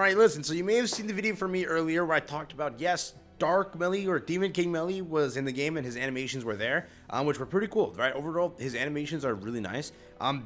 Alright, listen, so you may have seen the video from me earlier where I talked about, yes, Dark Meli or Demon King Meli was in the game and his animations were there, which were pretty cool, right? Overall, his animations are really nice.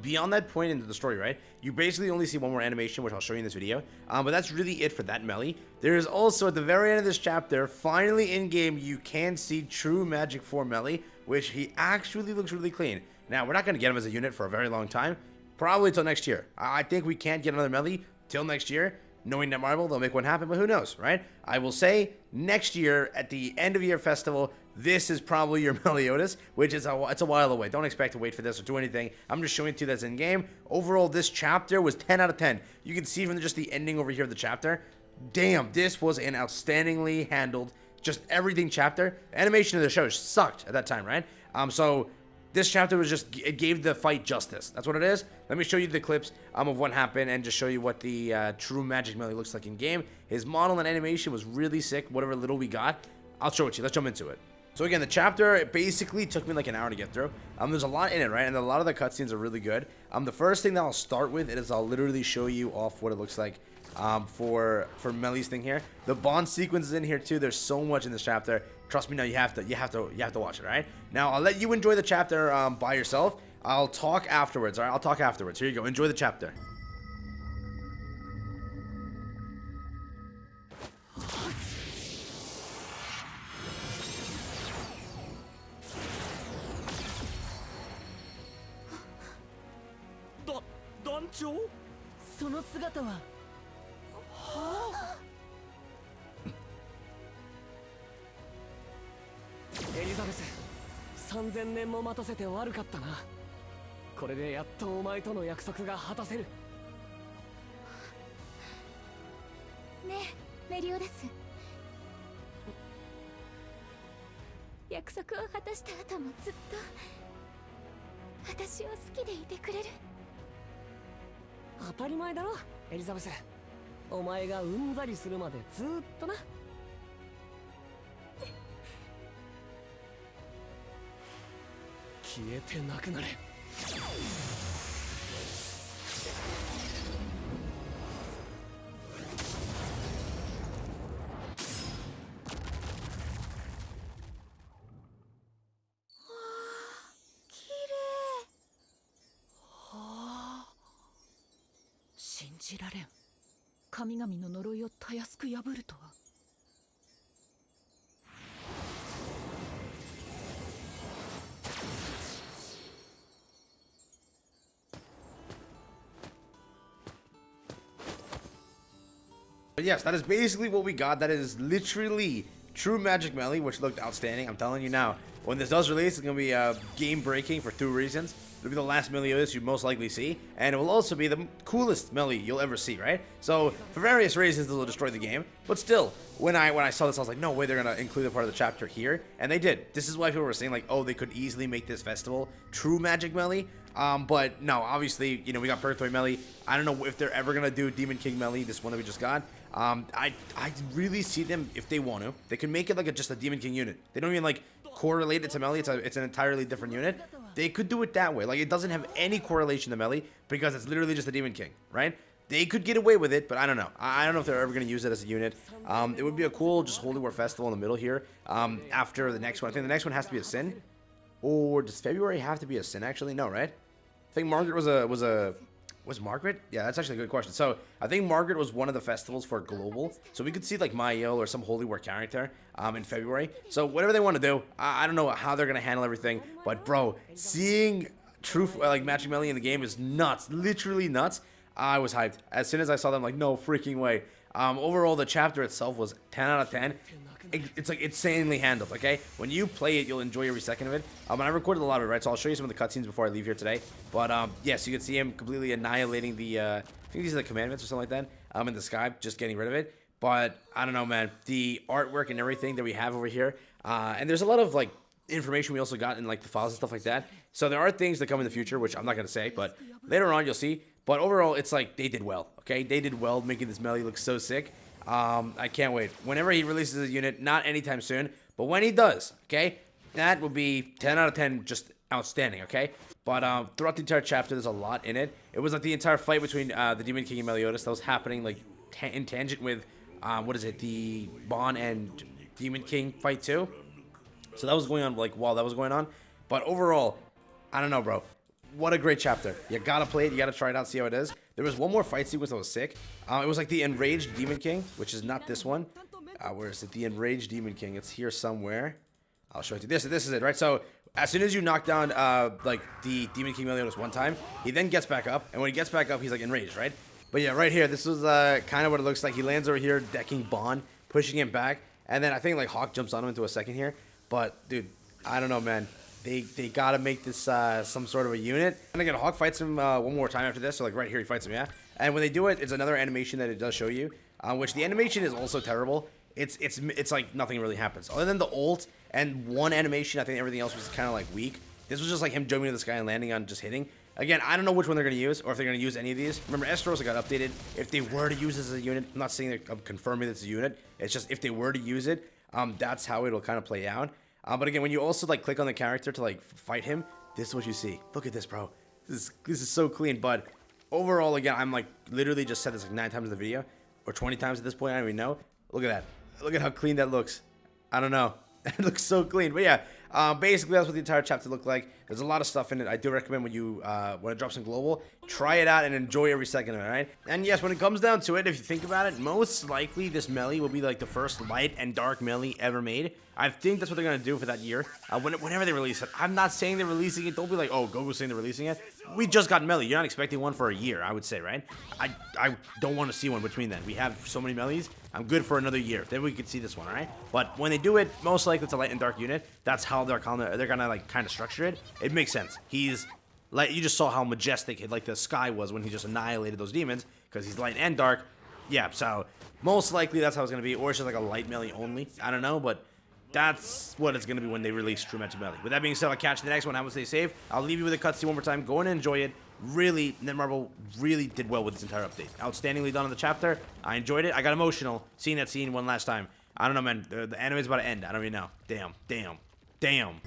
Beyond that point into the story, right? You basically only see one more animation, which I'll show you in this video, but that's really it for that Meli. There is also, at the very end of this chapter, finally in-game, you can see true Magic 4 Meli, which he actually looks really clean. Now, we're not going to get him as a unit for a very long time, probably till next year. I think we can't get another Meli till next year. Knowing Netmarble, they'll make one happen, but who knows, right? I will say, next year, at the end of year festival, this is probably your Meliodas, which is it's a while away. Don't expect to wait for this or do anything. I'm just showing it to you that's in-game. Overall, this chapter was 10 out of 10. You can see from just the ending over here of the chapter. Damn, this was an outstandingly handled, just everything chapter. Animation of the show sucked at that time, right? So this chapter was just, it gave the fight justice. That's what it is. Let me show you the clips of what happened and just show you what the true Magic Meli looks like in game. His model and animation was really sick, whatever little we got. I'll show it to you. Let's jump into it. So again, the chapter, it basically took me like an hour to get through. There's a lot in it, right? And a lot of the cutscenes are really good. The first thing that I'll start with is I'll literally show you off what it looks like for Meli's thing here. The bond sequence is in here too. There's so much in this chapter. Trust me, now you have to watch it, all right? Now I'll let you enjoy the chapter by yourself. I'll talk afterwards, all right? I'll talk afterwards. Here you go. Enjoy the chapter.エリザベス、3000年も待たせて悪かったな。これでやっとお前との約束が果たせる。ねえ、メリオダス。約束を果たした後もずっと私を好きでいてくれる。当たり前だろ、エリザベス。お前がうんざりするまでずっとな。消えてなくなれ。信じられん。神々の呪いをたやすく破るとは。But yes, that is basically what we got. That is literally true Magic Meli, which looked outstanding. I'm telling you now, when this does release, it's going to be game-breaking for 2 reasons. It'll be the last Meliodas you most likely see, and it will also be the coolest Meli you'll ever see, right? So, for various reasons, it'll destroy the game. But still, when I saw this, I was like, no way they're going to include a part of the chapter here. And they did. This is why people were saying, like, oh, they could easily make this festival true Magic Meli. But no, obviously, you know, we got Purgatory Meli. I don't know if they're ever going to do Demon King Meli, this one that we just got. I really see them, if they want to, they can make it like just a Demon King unit. They don't even like correlate it to Meli. It's an entirely different unit. They could do it that way. Like, it doesn't have any correlation to Meli because it's literally just a Demon King, right? They could get away with it, but I don't know. I don't know if they're ever going to use it as a unit. It would be a cool just Holy War Festival in the middle here. After the next one, I think the next one has to be a Sin. Or does February have to be a Sin, actually? No, right? I think Margaret was Margaret? Yeah, that's actually a good question. So, I think Margaret was one of the festivals for Global. So, we could see, like, Mael or some Holy War character in February. So, whatever they want to do, I don't know how they're going to handle everything. But, bro, seeing true, like, Magic Meli in the game is nuts. Literally nuts. I was hyped. As soon as I saw them, like, no freaking way. Overall, the chapter itself was 10 out of 10. It's like insanely handled, okay? When you play it, you'll enjoy every second of it. And I recorded a lot of it, right? So I'll show you some of the cutscenes before I leave here today. But yes, you can see him completely annihilating the, I think these are the commandments or something like that, in the sky, just getting rid of it. But I don't know, man. The artwork and everything that we have over here, and there's a lot of like information we also got in like the files and stuff like that. So there are things that come in the future, which I'm not gonna say, but later on you'll see. But overall, it's like they did well, okay? They did well making this Meli look so sick. I can't wait. Whenever he releases a unit, not anytime soon, but when he does, okay, that will be 10 out of 10, just outstanding, okay? But throughout the entire chapter, there's a lot in it. It was like the entire fight between the Demon King and Meliodas that was happening like in tangent with, what is it, the Bon and Demon King fight too. So that was going on like while that was going on. But overall, I don't know, bro. What a great chapter. You gotta play it. You gotta try it out, see how it is. There was one more fight sequence that was sick. It was like the Enraged Demon King, which is not this one. Where is it? The Enraged Demon King. It's here somewhere. I'll show it to you. This is it, right? So as soon as you knock down like the Demon King Meliodas one time, he then gets back up. And when he gets back up, he's like enraged, right? But yeah, right here, this was kind of what it looks like. He lands over here, decking Bon, pushing him back. And then I think like Hawk jumps on him into a second here. But dude, I don't know, man. They gotta make this some sort of a unit. And again, Hawk fights him one more time after this. So like right here, he fights him, yeah. And when they do it, it's another animation that it does show you, which the animation is also terrible. It's like nothing really happens other than the ult and one animation. I think everything else was kind of like weak. This was just like him jumping to the sky and landing on just hitting. Again, I don't know which one they're gonna use or if they're gonna use any of these. Remember, Esteros got updated. If they were to use this as a unit, I'm not saying that I'm confirming it's a unit. It's just if they were to use it, that's how it'll kind of play out. But again, when you also like click on the character to like fight him, this is what you see. Look at this, bro. This is so clean. But overall, again, I'm like literally just said this like 9 times in the video or 20 times at this point. I don't even know. Look at that. Look at how clean that looks. I don't know. It looks so clean. But yeah, basically that's what the entire chapter looked like. There's a lot of stuff in it. I do recommend when you when it drops in global, try it out and enjoy every second of it, right? And yes, when it comes down to it, if you think about it, most likely this melee will be like the first light and dark melee ever made. I think that's what they're gonna do for that year. Whenever they release it, I'm not saying they're releasing it. Don't be like, oh, Gogo's saying they're releasing it. We just got melee. You're not expecting one for a year, I would say, right? I don't want to see one between then. We have so many melees. I'm good for another year. Then we could see this one, all right? But when they do it, most likely it's a light and dark unit. That's how they're gonna like kind of structure it. It makes sense. He's like, you just saw how majestic like the sky was when he just annihilated those demons because he's light and dark. Yeah, so most likely that's how it's gonna be, or it's just like a light melee only. I don't know, but that's what it's gonna be when they release True Magic Melee. With that being said, I'll catch you in the next one. Have a stay safe. I'll leave you with a cutscene one more time. Go in and enjoy it. Really, Netmarble really did well with this entire update. Outstandingly done in the chapter. I enjoyed it. I got emotional seeing that scene one last time. I don't know, man. The anime's about to end. I don't even know. Damn. Damn. Damn.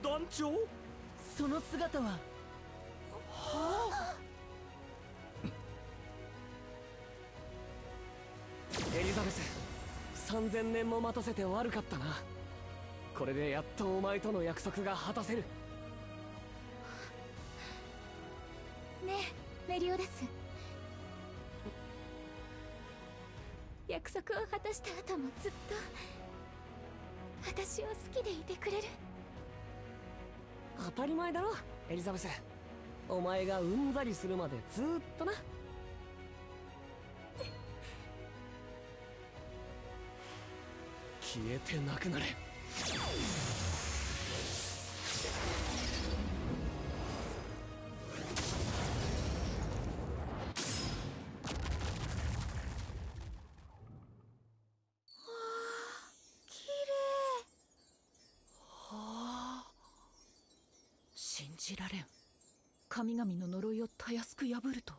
Dancho? その姿はエリザベス、3000年も待たせて悪かったな。これでやっとお前との約束が果たせる。ねえメリオダス、約束を果たした後もずっと私を好きでいてくれる。当たり前だろ、エリザベス。お前がうんざりするまでずーっとな。消えてなくなれ。信じられん。神々の呪いをたやすく破るとは。